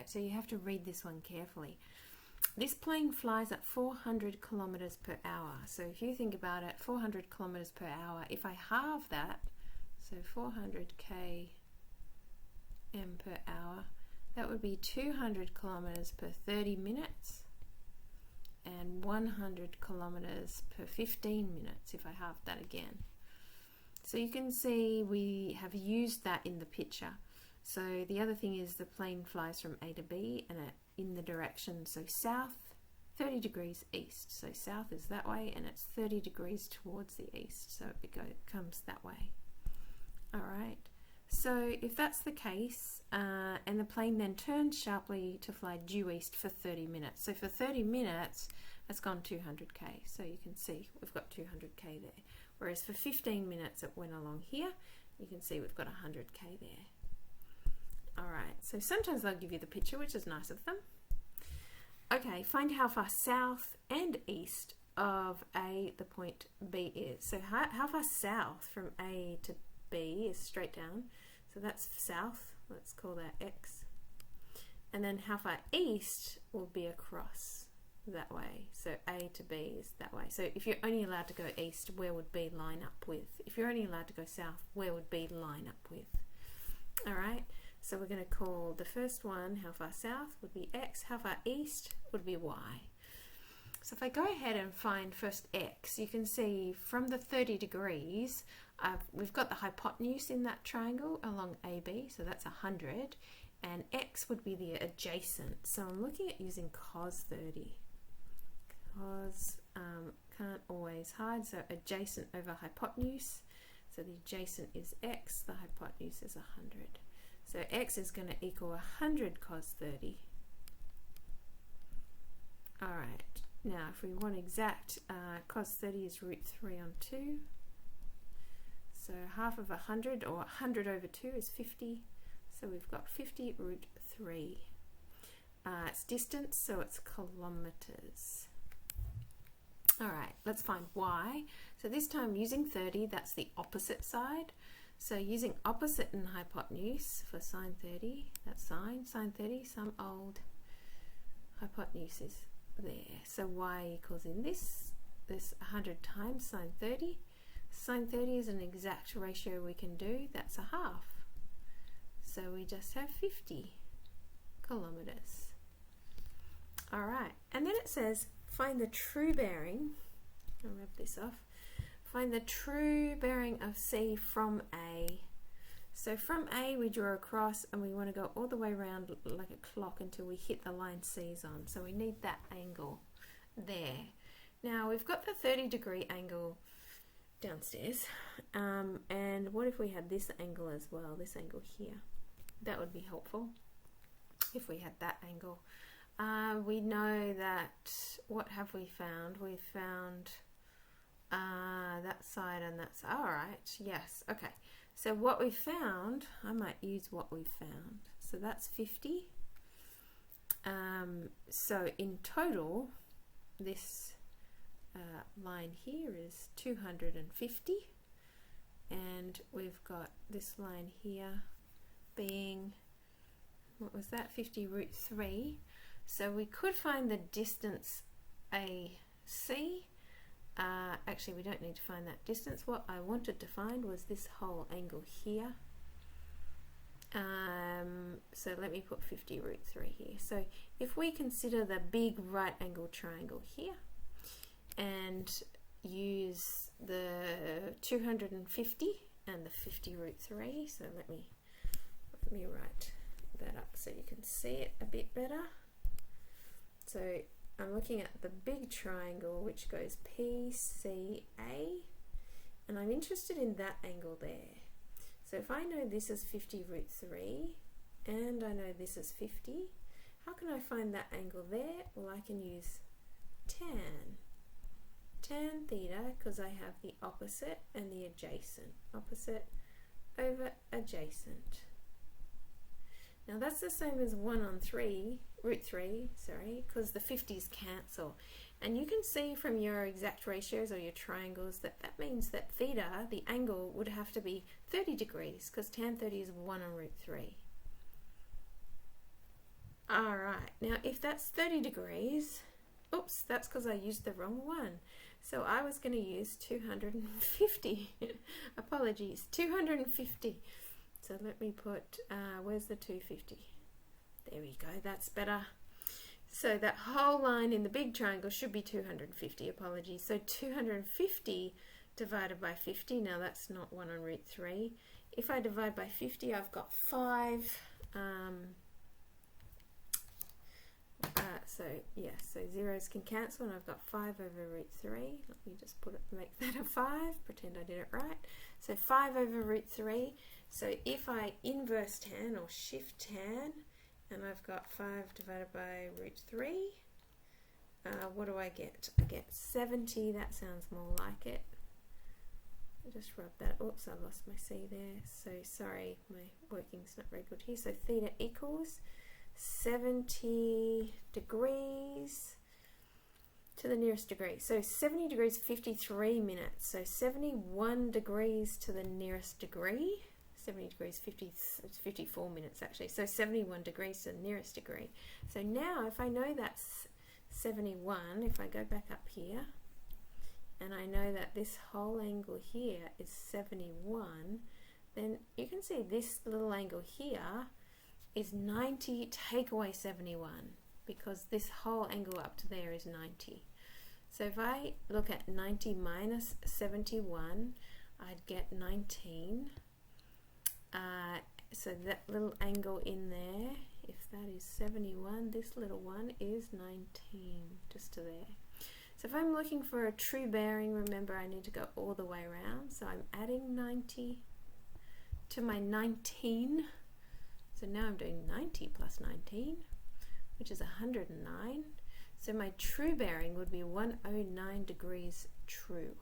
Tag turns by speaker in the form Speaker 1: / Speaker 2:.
Speaker 1: right, so you have to read this one carefully. This plane flies at 400 kilometers per hour. So if you think about it, 400 kilometers per hour, if I halve that, so 400 km per hour, that would be 200 kilometers per 30 minutes and 100 kilometers per 15 minutes if I halve that again. So you can see we have used that in the picture. So the other thing is the plane flies from A to B and in the direction, so south, 30 degrees east. So south is that way and it's 30 degrees towards the east. So it comes that way. All right. So if that's the case, and the plane then turns sharply to fly due east for 30 minutes. So for 30 minutes, it's gone 200k. So you can see we've got 200k there. Whereas for 15 minutes, it went along here. You can see we've got 100k there. All right, so sometimes they'll give you the picture, which is nice of them. Okay, find how far south and east of A, the point B is. So how far south from A to B is straight down. So that's south, let's call that X. And then how far east will be across that way. So A to B is that way. So if you're only allowed to go east, where would B line up with? If you're only allowed to go south, where would B line up with? All right. So we're going to call the first one, how far south would be X, how far east would be Y. So if I go ahead and find first X, you can see from the 30 degrees, we've got the hypotenuse in that triangle along AB, so that's 100, and X would be the adjacent. So I'm looking at using cos 30. Cos can't always hide, so adjacent over hypotenuse. So the adjacent is X, the hypotenuse is 100. So X is going to equal 100 cos 30. All right, now if we want exact, cos 30 is root 3 on 2. So half of 100, or 100 over 2 is 50. So we've got 50 root 3. It's distance, so it's kilometers. All right, let's find Y. So this time using 30, that's the opposite side. So using opposite and hypotenuse for sine 30, that's sine 30, some old hypotenuse is there. So Y equals in this 100 times sine 30. Sine 30 is an exact ratio we can do, that's a half. So we just have 50 kilometers. All right, and then it says find the true bearing. I'll rub this off. Find the true bearing of C from A. So from A we draw across and we want to go all the way around like a clock until we hit the line C's on. So we need that angle there. Now we've got the 30-degree angle downstairs. And what if we had this angle as well, this angle here? That would be helpful if we had that angle. We know that, what have we found? We've found that side and that side. All right, yes, okay. So what we found, I might use what we found. So that's 50. So in total, this line here is 250. And we've got this line here being, what was that, 50 root 3. So we could find the distance AC. Actually, we don't need to find that distance. What I wanted to find was this whole angle here. So let me put 50 root 3 here. So if we consider the big right angle triangle here and use the 250 and the 50 root 3, so let me write that up so you can see it a bit better. So I'm looking at the big triangle which goes PCA, and I'm interested in that angle there. So if I know this is 50 root 3 and I know this is 50, how can I find that angle there? Well, I can use tan theta, because I have the opposite and the adjacent. Opposite over adjacent. Now that's the same as 1 on 3, root 3, sorry, because the 50s cancel. And you can see from your exact ratios or your triangles that that means that theta, the angle, would have to be 30 degrees, because tan 30 is 1 on root 3. All right, now if that's 30 degrees, oops, that's because I used the wrong one. So I was going to use 250. Apologies, 250. So let me put, where's the 250? There we go, that's better. So that whole line in the big triangle should be 250, apologies. So 250 divided by 50, now that's not 1 on root 3. If I divide by 50, I've got 5. So yeah, so zeros can cancel, and I've got 5 over root 3. Let me just make that a 5, pretend I did it right. So 5 over root 3. So if I inverse tan or shift tan, and I've got 5 divided by root 3, what do I get? I get 70. That sounds more like it. Just rub that. Oops, I lost my C there. So sorry, my working's not very good here. So theta equals 70 degrees to the nearest degree. So 70 degrees 53 minutes. So 71 degrees to the nearest degree. 70 degrees 54 minutes actually. So 71 degrees to the nearest degree. So now if I know that's 71, if I go back up here, and I know that this whole angle here is 71, then you can see this little angle here is 90, take away 71, because this whole angle up to there is 90. So if I look at 90 minus 71, I'd get 19. So that little angle in there, if that is 71, this little one is 19, just to there. So if I'm looking for a true bearing, remember I need to go all the way around. So I'm adding 90 to my 19. So now I'm doing 90 plus 19, which is 109. So my true bearing would be 109 degrees true.